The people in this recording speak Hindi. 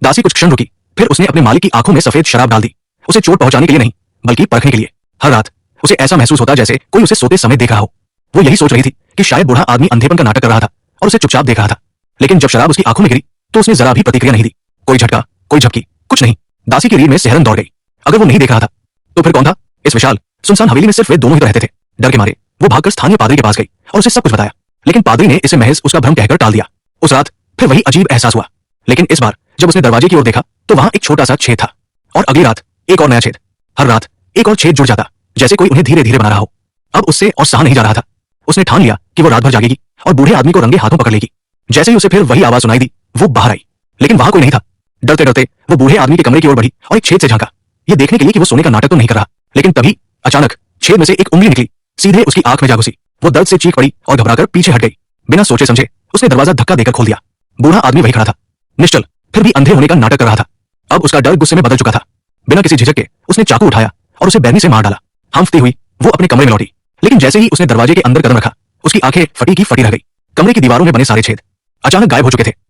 दासी कुछ क्षण रुकी, फिर उसने अपने मालिक की आंखों में सफेद शराब डाल दी। उसे चोट पहुंचाने के लिए नहीं, बल्कि परखने के लिए। हर रात उसे ऐसा महसूस होता जैसे कोई उसे सोते समय देख रहा हो। वो यही सोच रही थी कि शायद बूढ़ा आदमी अंधेपन का नाटक कर रहा था और उसे चुपचाप देख रहा था। लेकिन जब शराब उसकी आंखों में गिरी तो उसने जरा भी प्रतिक्रिया नहीं दी। कोई झटका, कोई झपकी, कुछ नहीं। दासी की रीढ़ में सिहरन दौड़ गई। अगर वो नहीं देख रहा था तो फिर कौन था? इस विशाल सुनसान हवेली में सिर्फ वे दोनों ही तो रहते थे। डर के मारे वो भागकर स्थानीय पादरी के पास गई और उसे सब कुछ बताया। लेकिन पादरी ने इसे महज उसका भ्रम कहकर टाल दिया। उस रात फिर वही अजीब एहसास हुआ, लेकिन इस बार जब उसने दरवाजे की ओर देखा तो वहां एक छोटा सा छेद था। और अगली रात एक और नया छेद। हर रात एक और छेद जुड़ जाता, जैसे कोई उन्हें धीरे धीरे बना रहा हो। अब उससे और सहा नहीं जा रहा था। उसने ठान लिया कि वो रात भर जागेगी और बूढ़े आदमी को रंगे हाथों पकड़ लेगी। जैसे ही उसे फिर वही आवाज सुनाई दी, वो बाहर आई, लेकिन वहां कोई नहीं था। डरते डरते वो बूढ़े आदमी के कमरे की ओर बढ़ी और एक छेद से झांका, ये देखने के लिए कि वो सोने का नाटक तो नहीं कर रहा। लेकिन तभी अचानक छेद में से एक उंगली निकली, सीधे उसकी आंख में जा घुसी। वो दर्द से चीख पड़ी और घबराकर पीछे हट गई। बिना सोचे समझे उसने दरवाजा धक्का देकर खोल दिया। बूढ़ा आदमी वही खड़ा था, निश्चल, फिर भी अंधे होने का नाटक कर रहा था। अब उसका डर गुस्से में बदल चुका था। बिना किसी झिझक के उसने चाकू उठाया और उसे बैरनी से मार डाला। हांफती हुई वो अपने कमरे में लौटी, लेकिन जैसे ही उसने दरवाजे के अंदर कदम रखा, उसकी आंखें फटी की फटी रह गई। कमरे की दीवारों में बने सारे छेद अचानक गायब हो चुके थे।